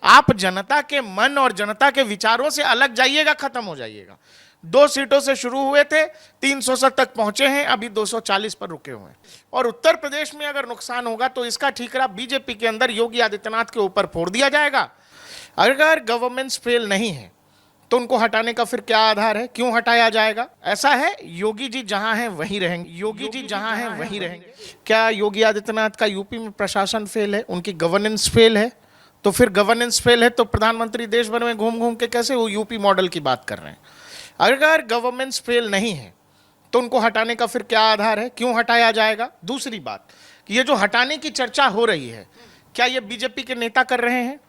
आप जनता के मन और जनता के विचारों से अलग जाइएगा, खत्म हो जाइएगा। 2 सीटों से शुरू हुए थे, 300 तक पहुंचे हैं, अभी 240 पर रुके हुए हैं। और उत्तर प्रदेश में अगर नुकसान होगा तो इसका ठीकरा बीजेपी के अंदर योगी आदित्यनाथ के ऊपर फोड़ दिया जाएगा। अगर गवर्नेंस फेल नहीं है तो उनको हटाने का फिर क्या आधार है, क्यों हटाया जाएगा? ऐसा है, योगी जी जहां हैं वहीं रहेंगे, योगी जी जहां हैं वहीं रहेंगे। क्या योगी आदित्यनाथ का यूपी में प्रशासन फेल है, उनकी गवर्नेंस फेल है? तो फिर गवर्नेंस फेल है तो प्रधानमंत्री देश भर में घूम घूम के कैसे वो यूपी मॉडल की बात कर रहे हैं? अगर गवर्नेंस फेल नहीं है तो उनको हटाने का फिर क्या आधार है, क्यों हटाया जाएगा? दूसरी बात, ये जो हटाने की चर्चा हो रही है, क्या ये बीजेपी के नेता कर रहे हैं,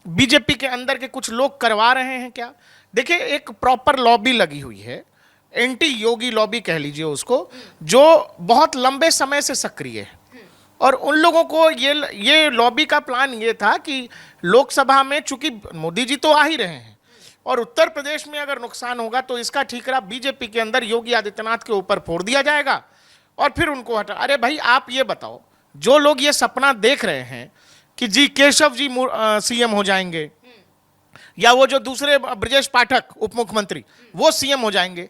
बीजेपी के अंदर के कुछ लोग करवा रहे हैं क्या? देखिए, एक प्रॉपर लॉबी लगी हुई है, एंटी योगी लॉबी कह लीजिए उसको, जो बहुत लंबे समय से सक्रिय है। और उन लोगों को ये लॉबी का प्लान ये था कि लोकसभा में, चूंकि मोदी जी तो आ ही रहे हैं और उत्तर प्रदेश में अगर नुकसान होगा तो इसका ठीकरा बीजेपी के अंदर योगी आदित्यनाथ के ऊपर फोड़ दिया जाएगा और फिर उनको हटा। अरे भाई, आप ये बताओ, जो लोग ये सपना देख रहे हैं कि जी केशव जी सीएम हो जाएंगे या वो जो दूसरे ब्रजेश पाठक उप मुख्यमंत्री वो सीएम हो जाएंगे,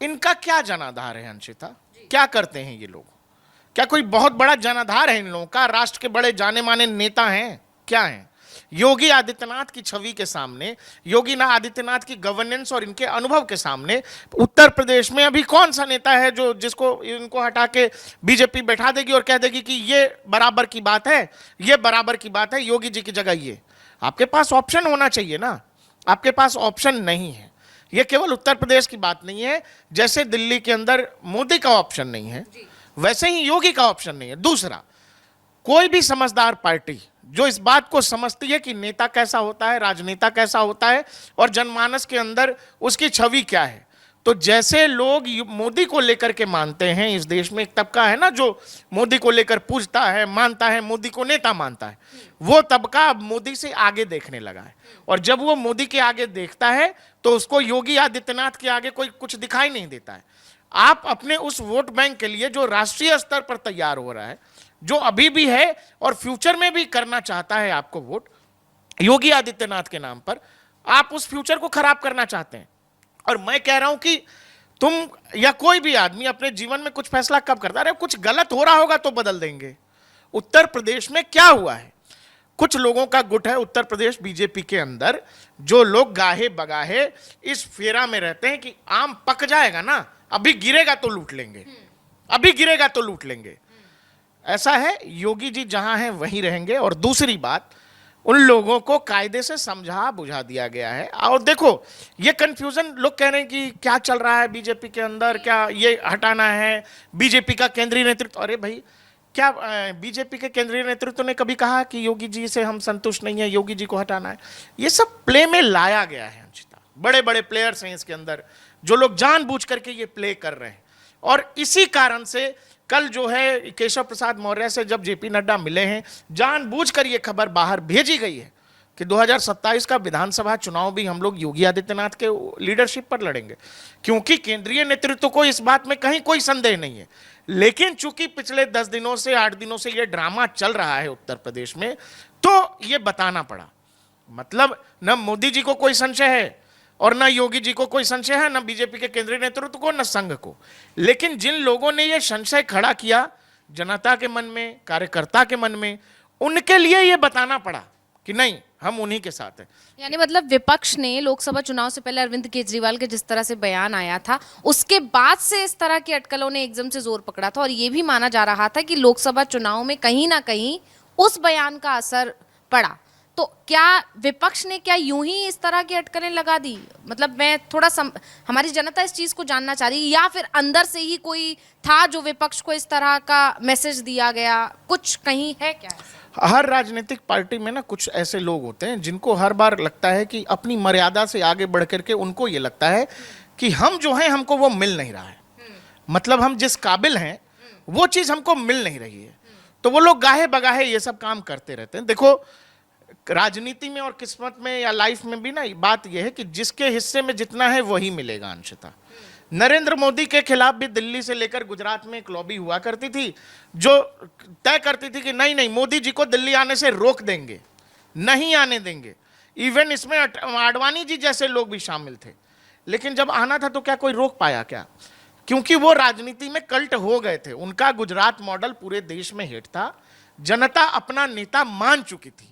इनका क्या जनाधार है अंशिता? क्या करते हैं ये लोग? क्या कोई बहुत बड़ा जनाधार है इन लोगों का? राष्ट्र के बड़े जाने माने नेता हैं? क्या हैं? योगी आदित्यनाथ की छवि के सामने, योगी आदित्यनाथ की गवर्नेंस और इनके अनुभव के सामने उत्तर प्रदेश में अभी कौन सा नेता है जो जिसको इनको हटा के बीजेपी बैठा देगी और कह देगी कि ये बराबर की बात है, ये बराबर की बात है, योगी जी की जगह ये? आपके पास ऑप्शन होना चाहिए ना, आपके पास ऑप्शन नहीं है। ये केवल उत्तर प्रदेश की बात नहीं है, जैसे दिल्ली के अंदर मोदी का ऑप्शन नहीं है वैसे ही योगी का ऑप्शन नहीं है। दूसरा, कोई भी समझदार पार्टी जो इस बात को समझती है कि नेता कैसा होता है, राजनेता कैसा होता है और जनमानस के अंदर उसकी छवि क्या है, तो जैसे लोग मोदी को लेकर के मानते हैं, इस देश में एक तबका है ना जो मोदी को लेकर पूजता है, मानता है, मोदी को नेता मानता है, वो तबका अब मोदी से आगे देखने लगा है। और जब वो मोदी के आगे देखता है तो उसको योगी आदित्यनाथ के आगे कोई कुछ दिखाई नहीं देता है। आप अपने उस वोट बैंक के लिए जो राष्ट्रीय स्तर पर तैयार हो रहा है, जो अभी भी है और फ्यूचर में भी करना चाहता है आपको वोट योगी आदित्यनाथ के नाम पर, आप उस फ्यूचर को खराब करना चाहते हैं। और मैं कह रहा हूं कि तुम या कोई भी आदमी अपने जीवन में कुछ फैसला कब करता है? अरे कुछ गलत हो रहा होगा तो बदल देंगे। उत्तर प्रदेश में क्या हुआ है, कुछ लोगों का गुट है उत्तर प्रदेश बीजेपी के अंदर, जो लोग गाहे बगाहे इस फेरा में रहते हैं कि आम पक जाएगा ना, अभी गिरेगा तो लूट लेंगे, अभी गिरेगा तो लूट लेंगे। ऐसा है, योगी जी जहां हैं वहीं रहेंगे। और दूसरी बात, उन लोगों को कायदे से समझा बुझा दिया गया है। और देखो, ये कंफ्यूजन, लोग कह रहे हैं कि क्या चल रहा है बीजेपी के अंदर, क्या ये हटाना है बीजेपी का केंद्रीय नेतृत्व? अरे भाई, क्या बीजेपी के केंद्रीय नेतृत्व ने कभी कहा कि योगी जी से हम संतुष्ट नहीं है, योगी जी को हटाना है? ये सब प्ले में लाया गया है अंशिता। बड़े बड़े प्लेयर्स हैं इसके अंदर, जो लोग जानबूझ करके ये प्ले कर रहे हैं। और इसी कारण से कल जो है केशव प्रसाद मौर्य से जब जेपी नड्डा मिले हैं, जानबूझकर ये खबर बाहर भेजी गई है कि 2027 का विधानसभा चुनाव भी हम लोग योगी आदित्यनाथ के लीडरशिप पर लड़ेंगे, क्योंकि केंद्रीय नेतृत्व को इस बात में कहीं कोई संदेह नहीं है। लेकिन चूंकि पिछले 10 दिनों से 8 दिनों से ये ड्रामा चल रहा है उत्तर प्रदेश में, तो ये बताना पड़ा। मतलब न मोदी जी को कोई संशय है और ना योगी जी को कोई संशय है, ना बीजेपी के केंद्रीय नेतृत्व को, ना संघ को। लेकिन जिन लोगों ने यह संशय खड़ा किया जनता के मन में, कार्यकर्ता के मन में, उनके लिए यह बताना पड़ा कि नहीं, हम उन्हीं के साथ हैं। यानी मतलब विपक्ष ने लोकसभा चुनाव से पहले अरविंद केजरीवाल के जिस तरह से बयान आया था, उसके बाद से इस तरह की अटकलों ने एकदम से जोर पकड़ा था और ये भी माना जा रहा था कि लोकसभा चुनाव में कहीं ना कहीं उस बयान का असर पड़ा। तो क्या विपक्ष ने क्या यूं ही इस तरह की अटकलें लगा दी? मतलब मैं थोड़ा हमारी जनता इस चीज को जानना चाह रही है, या फिर अंदर से ही कोई था जो विपक्ष को इस तरह का मैसेज दिया गया, कुछ कहीं है क्या? हर राजनीतिक पार्टी में ना कुछ ऐसे लोग होते हैं जिनको हर बार लगता है कि अपनी मर्यादा से आगे बढ़ करके उनको ये लगता है कि हम जो हैं हमको वो मिल नहीं रहा है, मतलब हम जिस काबिल हैं वो चीज हमको मिल नहीं रही है, तो वो लोग गाहे बगाहे ये सब काम करते रहते हैं। देखो, राजनीति में और किस्मत में या लाइफ में भी ना बात यह है कि जिसके हिस्से में जितना है वही मिलेगा अंशिता। नरेंद्र मोदी के खिलाफ भी दिल्ली से लेकर गुजरात में एक लॉबी हुआ करती थी जो तय करती थी कि नहीं नहीं, मोदी जी को दिल्ली आने से रोक देंगे, नहीं आने देंगे। इवन इसमें आडवाणी जी जैसे लोग भी शामिल थे। लेकिन जब आना था तो क्या कोई रोक पाया क्या? क्योंकि वो राजनीति में कल्ट हो गए थे। उनका गुजरात मॉडल पूरे देश में हिट था, जनता अपना नेता मान चुकी थी।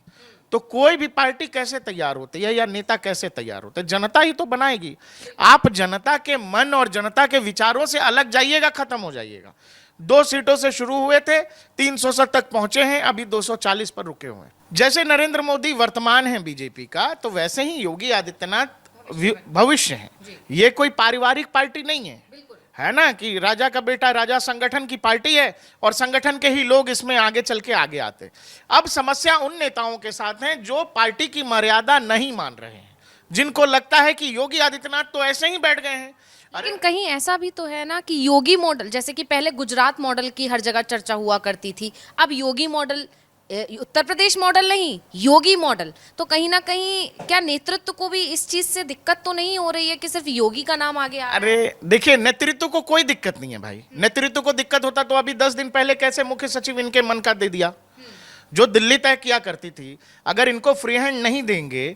तो कोई भी पार्टी कैसे तैयार होती है या नेता कैसे तैयार होते हैं? जनता ही तो बनाएगी। आप जनता के मन और जनता के विचारों से अलग जाइएगा, खत्म हो जाइएगा। 2 सीटों से शुरू हुए थे, 300 तक पहुंचे हैं, अभी 240 पर रुके हुए हैं। जैसे नरेंद्र मोदी वर्तमान है बीजेपी का, तो वैसे ही योगी आदित्यनाथ भविष्य है। ये कोई पारिवारिक पार्टी नहीं है ना, कि राजा का बेटा राजा संगठन की पार्टी है और संगठन के ही लोग इसमें आगे चल के आगे आते। अब समस्या उन नेताओं के साथ है जो पार्टी की मर्यादा नहीं मान रहे हैं, जिनको लगता है कि योगी आदित्यनाथ तो ऐसे ही बैठ गए हैं। लेकिन कहीं ऐसा भी तो है ना कि योगी मॉडल, जैसे कि पहले गुजरात मॉडल की हर जगह चर्चा हुआ करती थी, अब योगी मॉडल, उत्तर प्रदेश मॉडल नहीं, योगी मॉडल, तो कहीं ना कहीं क्या नेतृत्व को भी इस चीज से दिक्कत तो नहीं हो रही है कि सिर्फ योगी का नाम आगे आ रहा है? अरे देखिए, नेतृत्व को कोई दिक्कत नहीं है भाई। नेतृत्व को दिक्कत होता तो अभी 10 दिन पहले कैसे मुख्य सचिव इनके मन का दे दिया? जो दिल्ली तय किया करती थी, अगर इनको फ्री हैंड नहीं देंगे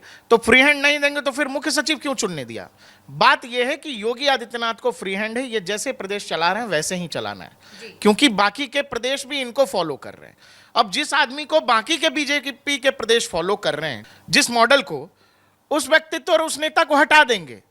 तो फिर मुख्य सचिव क्यों चुनने दिया? बात यह है कि योगी आदित्यनाथ को फ्री हैंड है, ये जैसे प्रदेश चला रहे हैं वैसे ही चलाना है, क्योंकि बाकी के प्रदेश भी इनको फॉलो कर रहे हैं। अब जिस आदमी को बाकी के बीजेपी के प्रदेश फॉलो कर रहे हैं, जिस मॉडल को, उस व्यक्तित्व और उस नेता को हटा देंगे,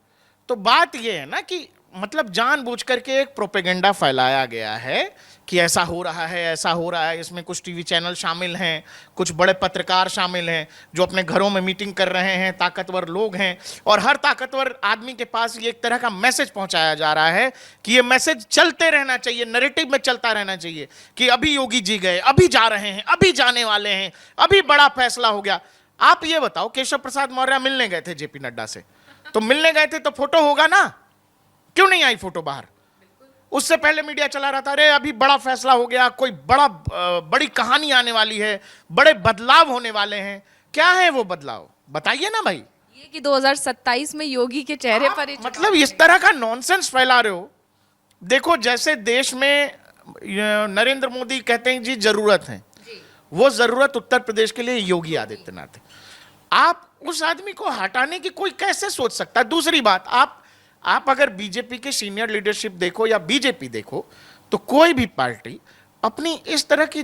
तो बात यह है ना कि मतलब जानबूझ करके एक प्रोपेगेंडा फैलाया गया है कि ऐसा हो रहा है, ऐसा हो रहा है। इसमें कुछ टीवी चैनल शामिल हैं, कुछ बड़े पत्रकार शामिल हैं जो अपने घरों में मीटिंग कर रहे हैं, ताकतवर लोग हैं, और हर ताकतवर आदमी के पास ये एक तरह का मैसेज पहुंचाया जा रहा है कि ये मैसेज चलते रहना चाहिए, नैरेटिव में चलता रहना चाहिए कि अभी योगी जी गए, अभी जा रहे हैं, अभी जाने वाले हैं, अभी बड़ा फैसला हो गया। आप ये बताओ, केशव प्रसाद मौर्य मिलने गए थे जेपी नड्डा से, तो मिलने गए थे तो फोटो होगा ना, क्यों नहीं आई फोटो बाहर? उससे पहले मीडिया चला रहा था, अरे अभी बड़ा फैसला हो गया, कोई बड़ी कहानी आने वाली है, बड़े बदलाव होने वाले हैं। क्या है वो बदलाव, बताइए ना भाई। ये कि 2027 में योगी के चेहरे पर ही मतलब इस तरह का नॉनसेंस फैला रहे हो। देखो, जैसे देश में नरेंद्र मोदी कहते हैं जी जरूरत है, वो जरूरत उत्तर प्रदेश के लिए योगी आदित्यनाथ है। आप उस आदमी को हटाने की कोई कैसे सोच सकता है? दूसरी बात, आप अगर बीजेपी के सीनियर लीडरशिप देखो या बीजेपी देखो, तो कोई भी पार्टी अपनी इस तरह की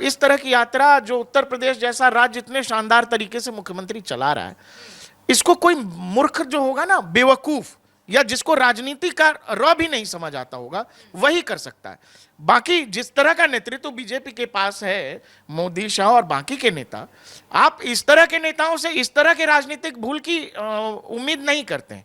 इस तरह की यात्रा, जो उत्तर प्रदेश जैसा राज्य इतने शानदार तरीके से मुख्यमंत्री चला रहा है, इसको कोई मूर्ख जो होगा ना, बेवकूफ, या जिसको राजनीति का र भी नहीं समझ आता होगा, वही कर सकता है। बाकी जिस तरह का नेतृत्व बीजेपी के पास है, मोदी, शाह और बाकी के नेता, आप इस तरह के नेताओं से इस तरह के राजनीतिक भूल की उम्मीद नहीं करते हैं।